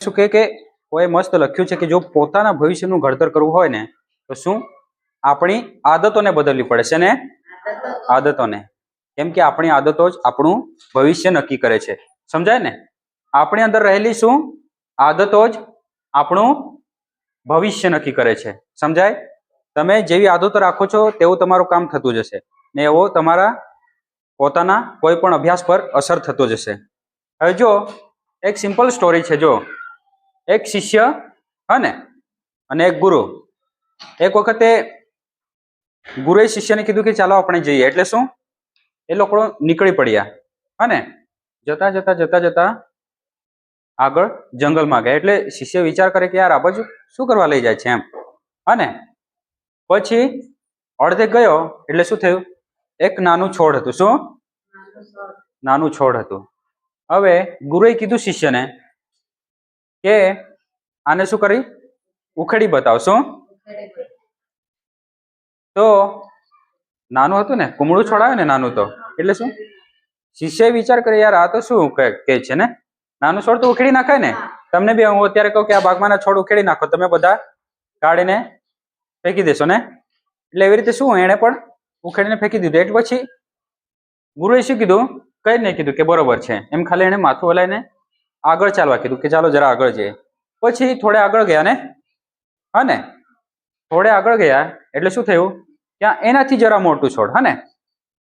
શું કે કોઈ મસ્ત લખ્યું છે કે જો પોતાના ભવિષ્યનું ઘડતર કરવું હોય ને તો શું આપણી આદતોને બદલવી પડે છે ને આદતોને. કેમ કે આપણી આદતો જ આપણું ભવિષ્ય નક્કી કરે છે. સમજાય ને? આપણી અંદર રહેલી શું આદતો જ આપણું ભવિષ્ય નક્કી કરે છે. સમજાય? તમે જેવી આદતો રાખો છો તેવું તમારું કામ થતું જશે ને એવો તમારા પોતાના કોઈ પણ અભ્યાસ પર અસર થતો જશે. હવે જો એક સિમ્પલ સ્ટોરી છે. જો એક શિષ્ય હને અને એક ગુરુ. એક વખતે ગુરુએ શિષ્યને કીધું કે ચાલો આપણે જઈએ. એટલે શું એ લોકો નીકળી પડ્યા હને જતા જતા જતા જતા આગળ જંગલમાં ગયા. એટલે શિષ્ય વિચાર કરે કે યાર આ બાજુ શું કરવા લઈ જાય છે એમ. હને પછી અડધે ગયો એટલે શું થયું? એક નાનું છોડ હતું. શું? નાનું છોડ હતું. હવે ગુરુએ કીધું શિષ્યને કે આને શું કરી ઉખેડી બતાવ. શું? તો નાનું હતું ને, કુમળું છોડાવે ને નાનું, તો એટલે શું શિષ્યએ વિચાર કરે યાર આ તો શું કે છે ને, નાનું છોડ તો ઉખેડી નાખાય ને. તમને બી હું અત્યારે કહું કે આ બાગમાં છોડ ઉખેડી નાખો, તમે બધા કાઢીને ફેંકી દેશો ને. એટલે એવી રીતે શું એને પણ ઉખેડીને ફેંકી દીધું. એટલે પછી ગુરુએ શું કીધું? કઈ નહીં કીધું કે બરોબર છે એમ. ખાલી એને માથું હલાવીને આગળ ચાલવા કીધું કે ચાલો જરા આગળ જઈએ. પછી થોડે આગળ ગયા ને હને થોડે આગળ ગયા એટલે શું થયું? ત્યાં એનાથી જરા મોટું છોડ હને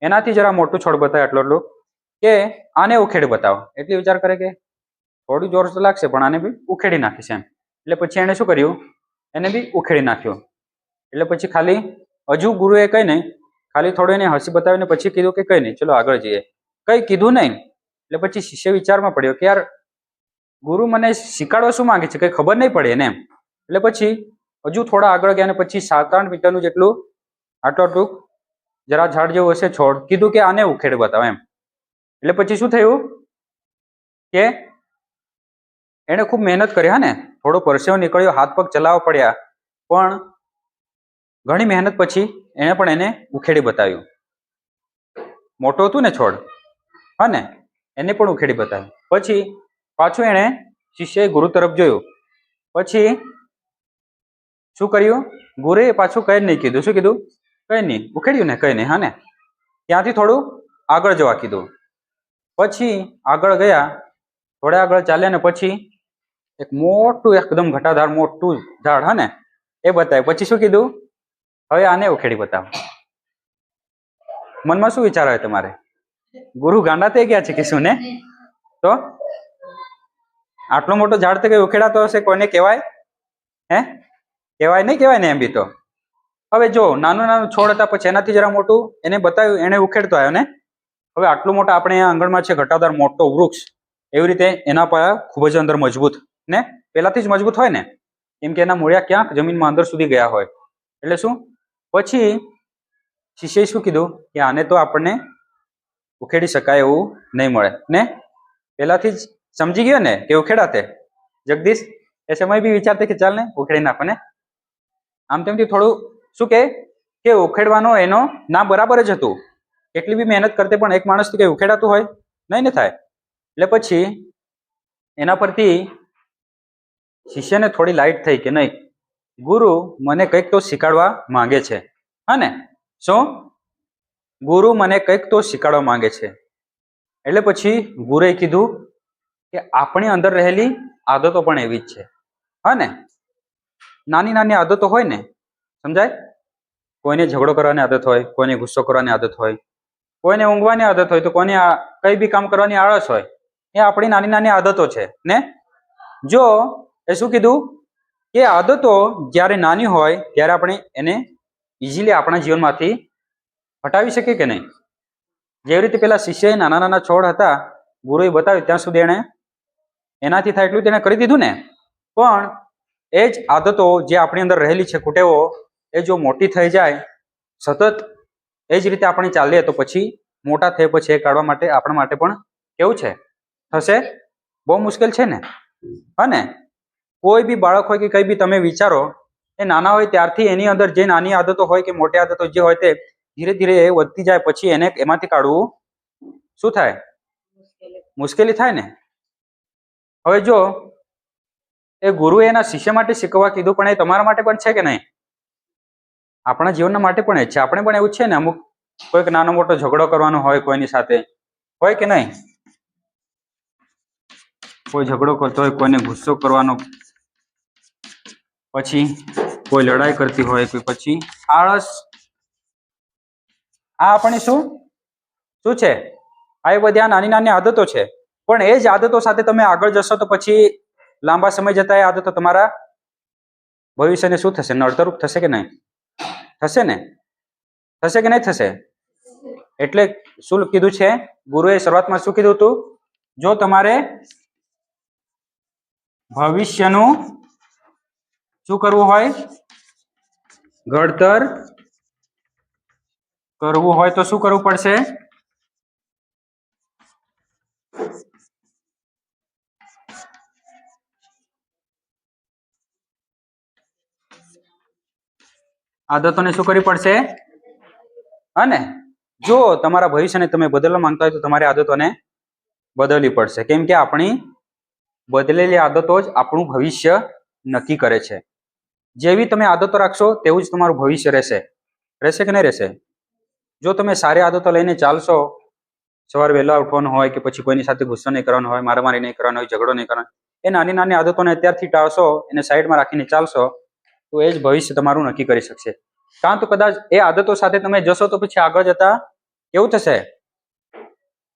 એનાથી જરા મોટું છોડ બતાવે એટલું કે આને ઉખેડી બતાવો. એટલે વિચાર કરે કે થોડું જોર તો લાગશે પણ આને બી ઉખેડી નાખીશ એમ. એટલે પછી એને શું કર્યું? એને બી ઉખેડી નાખ્યો. એટલે પછી ખાલી હજુ ગુરુએ કઈ નહીં, ખાલી થોડું એને હસી બતાવીને પછી કીધું કે કઈ નહીં ચલો આગળ જઈએ. કઈ કીધું નહીં. એટલે પછી શિષ્ય વિચારમાં પડ્યો કે યાર ગુરુ મને શીખવાડવા શું માંગે છે કઈ ખબર નહીં પડે એને એમ. એટલે પછી હજુ થોડા આગળ ગયા ને પછી 7-8 મીટરનું જેટલું આટલું જરા ઝાડ જેવું હશે છોડ, કીધું કે આને ઉખેડી બતાવો એમ. એટલે પછી શું થયું કે એને ખૂબ મહેનત કરી હા ને, થોડો પરસેવો નીકળ્યો, હાથ પગ ચલાવવા પડ્યા, પણ ઘણી મહેનત પછી એને પણ એને ઉખેડી બતાવ્યું. મોટો હતું ને છોડ હા ને એને પણ ઉખેડી બતાવ્યું. પછી પાછું એને શિષ્યએ ગુરુ તરફ જોયું. પછી શું કર્યું? ગુરુએ પાછું કઈ નહીં કીધું. શું કીધું? કઈ નહીં. ઉખેડ્યું ને કઈ નહીં હા ને. ત્યાંથી થોડું આગળ જવા કીધું. પછી આગળ ગયા, થોડા આગળ ચાલ્યા ને પછી એક મોટું એકદમ ઘટાદાર મોટું ઝાડ હા ને એ બતાવ્યું. પછી શું કીધું? હવે આને ઉખેડી બતાવો. મનમાં શું વિચાર આવે તમારે? ગુરુ ગાંડા થઈ ગયા છે કે શું ને? તો આટલો મોટો ઝાડ તો કઈ ઉખેડાતો હશે કોઈને કહેવાય? હે કહેવાય નહીં કહેવાય ને એમ બી તો. હવે જો નાનું નાનું છોડ હતા પછી એનાથી જરા મોટું એને બતાવ્યું, એને ઉખેડતો આવ્યો ને. હવે આટલું મોટો આપણે અહીંયા આંગણમાં છે ઘટાદાર મોટો વૃક્ષ, એવી રીતે એના પાયા ખૂબ જ અંદર મજબૂત ને પહેલાથી જ મજબૂત હોય ને, કેમ કે એના મૂળિયા ક્યાંક જમીનમાં અંદર સુધી ગયા હોય. એટલે શું પછી શિષ્યએ શું કીધું કે આને તો આપણને ઉખેડી શકાય એવું નહીં મળે ને. પહેલાથી જ સમજી ગયો ને કે ઉખેડાતે. જગદીશ એ સમય બી વિચારતે કે ચાલ ને ઉખેડી નાખો ને. આમ તેમથી થોડું શું કે ઉખેડવાનો એનો ના બરાબર જ હતું. કેટલી બી મહેનત કરતે પણ એક માણસથી કઈ ઉખેડાતું હોય નહીં ને થાય. એટલે પછી એના પરથી શિષ્યને થોડી લાઈટ થઈ કે નહીં, ગુરુ મને કંઈક તો શીખવાડવા માંગે છે હા ને. શું? ગુરુ મને કંઈક તો શીખવાડવા માંગે છે. એટલે પછી ગુરુએ કીધું કે આપણી અંદર રહેલી આદતો પણ એવી જ છે હા ને. નાની નાની આદતો હોય ને, સમજાય? કોઈને ઝઘડો કરવાની આદત હોય, કોઈને ગુસ્સો કરવાની આદત હોય, કોઈને ઊંઘવાની આદત હોય, તો કોઈને કઈ બી કામ કરવાની આળસ હોય. એ આપણી નાની નાની આદતો છે ને. જો એ શું કીધું કે આદતો જ્યારે નાની હોય ત્યારે આપણે એને ઇઝીલી આપણા જીવનમાંથી હટાવી શકીએ કે નહીં. જેવી રીતે પેલા શિષ્યએ નાના નાના છોડ હતા, ગુરુએ બતાવ્યું ત્યાં સુધી એને એનાથી થાય એટલું તેને કરી દીધું ને. પણ એ જ આદતો જે આપણી અંદર રહેલી છે કુટેવો, એ જો મોટી થઈ જાય સતત એ જ રીતે આપણે ચાલીએ તો પછી મોટા થઈ પછી એ કાઢવા માટે આપણા માટે પણ કેવું છે થશે? બહુ મુશ્કેલ છે ને હા ને. કોઈ બી બાળક હોય કે કઈ બી તમે વિચારો, એ નાના હોય ત્યારથી એની અંદર જે નાની આદતો હોય કે મોટી આદતો જે હોય તે ધીરે ધીરે એ વધતી જાય. પછી એને એમાંથી કાઢવું શું થાય? મુશ્કેલી થાય ને. હવે જો એ ગુરુએ એના શિષ્ય માટે શીખવવા કીધું, પણ એ તમારા માટે પણ છે કે નહીં? આપણા જીવનના માટે પણ એ છે. આપણે પણ એવું છે ને, અમુક કોઈક નાનો મોટો ઝઘડો કરવાનો હોય કોઈની સાથે, હોય કે નહીં? કોઈ ઝઘડો કરતો હોય, કોઈને ગુસ્સો કરવાનો, પછી કોઈ લડાઈ કરતી હોય, પછી આળસ. આ આપણી શું છે? આ એ બધી નાની નાની આદતો છે. પણ એ જ આદતો સાથે તમે આગળ જશો તો પછી લાંબા સમય જતા એ આદતો તમારા ભવિષ્યને શું થશે? નડતરરૂપ થશે કે નહીં? થશે ને? થશે કે નહીં થશે? એટલે શું કીધું છે ગુરુએ શરૂઆતમાં? શું કીધું હતું? જો તમારે ભવિષ્યનું શું કરવું હોય, ઘડતર કરવું હોય તો શું કરવું પડશે? આદતોને શું કરવી પડશે? અને જો તમારા ભવિષ્યને તમે બદલવા માંગતા હોય તો તમારી આદતોને બદલવી પડશે. કેમ કે આપણી બદલેલી આદતો જ આપણું ભવિષ્ય નક્કી કરે છે. જેવી તમે આદતો રાખશો તેવું જ તમારું ભવિષ્ય રહેશે. રહેશે કે નહીં રહેશે? જો તમે સારી આદતો લઈને ચાલશો, સવારે વહેલા ઉઠવાનું હોય કે પછી કોઈની સાથે ગુસ્સો નહીં કરવાનો હોય, મારામારી નહીં કરવાનો હોય, ઝઘડો નહીં કરવાનો, એ નાની નાની આદતોને અત્યારથી ટાળશો, એને સાઈડમાં રાખીને ચાલશો, તો એ જ ભવિષ્ય તમારું નક્કી કરી શકશે. કાં તો કદાચ એ આદતો સાથે તમે જશો તો પછી આગળ જતા કેવું થશે?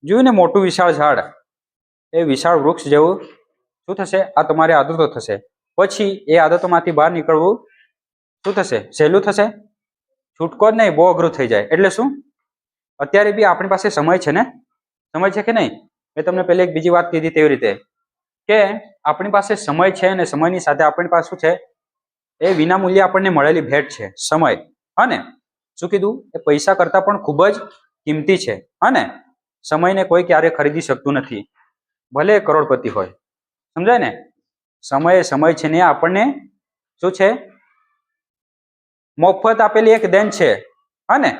જોયું ને, મોટું વિશાળ ઝાડ, એ વિશાળ વૃક્ષ જેવું શું થશે? આ તમારી આદતો થશે. પછી એ આદતોમાંથી બહાર નીકળવું શું થશે? સહેલું થશે? છૂટકો જ નહીં, બહુ અઘરું થઈ જાય. એટલે શું? અત્યારે બી આપણી પાસે સમય છે ને? સમય છે કે નહીં? મેં તમને પહેલે એક બીજી વાત કીધી તેવી રીતે કે આપણી પાસે સમય છે, અને સમયની સાથે આપણી પાસે શું છે? એ વિના મૂલ્યે આપણને મળેલી ભેટ છે, સમય. અને શું કીધું? એ પૈસા કરતા પણ ખૂબ જ કિંમતી છે. અને સમયને કોઈ ક્યારે ખરીદી શકતું નથી, ભલે કરોડપતિ હોય. સમજાય ને? સમય છે ને આપણને શું છે? મફત આપેલી એક દેન છે. અને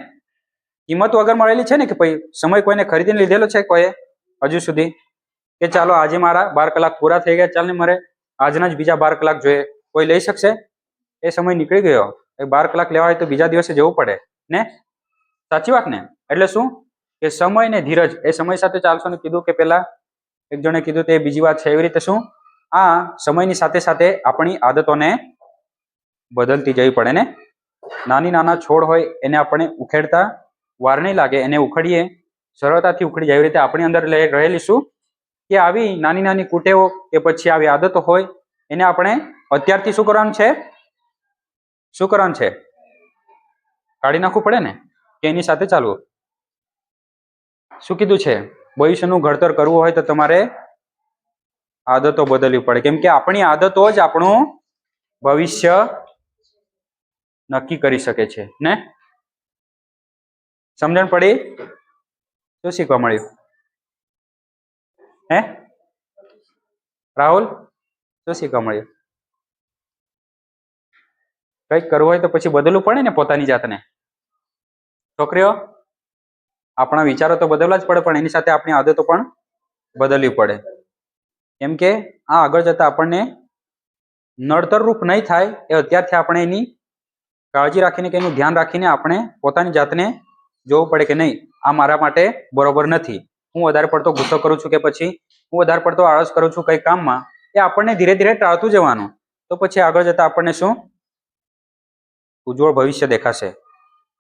કિંમત વગર મળેલી છે ને, કે ભાઈ સમય કોઈને ખરીદીને લીધેલો છે કોઈ હજુ સુધી? કે ચાલો આજે મારા 12 કલાક પૂરા થઈ ગયા, ચાલ ને મારે આજના જ બીજા 12 કલાક જોઈએ, કોઈ લઈ શકશે? એ સમય નીકળી ગયો. એ 12 કલાક લેવા હોય તો બીજા દિવસે જવું પડે ને? સાચી વાત ને? એટલે શું કે સમય ને ધીરજ, એ સમય સાથે ચાલશો ને. કીધું કે પેલા એક જણે કીધું તે બીજી વાત છે. એવી રીતે શું આ સમયની સાથે સાથે આપણી આદતોને બદલતી જવી પડે ને? નાના છોડ હોય એને આપણે ઉખેડતા વાર નહીં લાગે, એને ઉખડીએ સરળતાથી ઉખડી જાય. એવી રીતે આપણી અંદર રહેલી શું કે આવી નાની કુટેવો કે પછી આવી આદતો હોય એને આપણે અત્યારથી શું કરવાનું છે? શું કરવાનું છે? કાઢી નાખવું પડે ને, કે એની સાથે ચાલવું. શું કીધું છે? ભવિષ્યનું ઘડતર કરવું હોય તો તમારે આદતો બદલવી પડે. કેમ કે આપણી આદતો જ આપણું ભવિષ્ય નક્કી કરી શકે છે ને? સમજણ પડી? શું શીખવા મળ્યું? હે રાહુલ, શું શીખવા મળ્યું? કંઈક કરવું હોય તો પછી બદલવું પડે ને પોતાની જાતને. છોકરીઓ, આપણા વિચારો તો બદલવા જ પડે, પણ એની સાથે આપણી આદતો પણ બદલવી પડે. કેમ કે આ આગળ જતા આપણને નડતરરૂપ નહીં થાય, એ અત્યારથી આપણે એની કાળજી રાખીને કે એનું ધ્યાન રાખીને આપણે પોતાની જાતને જોવું પડે કે નહીં, આ મારા માટે બરોબર નથી. હું વધારે પડતો ગુસ્સો કરું છું કે પછી હું વધારે પડતો આળસ કરું છું કઈ કામમાં, એ આપણને ધીરે ધીરે ટાળતું જવાનું. તો પછી આગળ જતા આપણને શું ઉજ્જવળ ભવિષ્ય દેખાશે.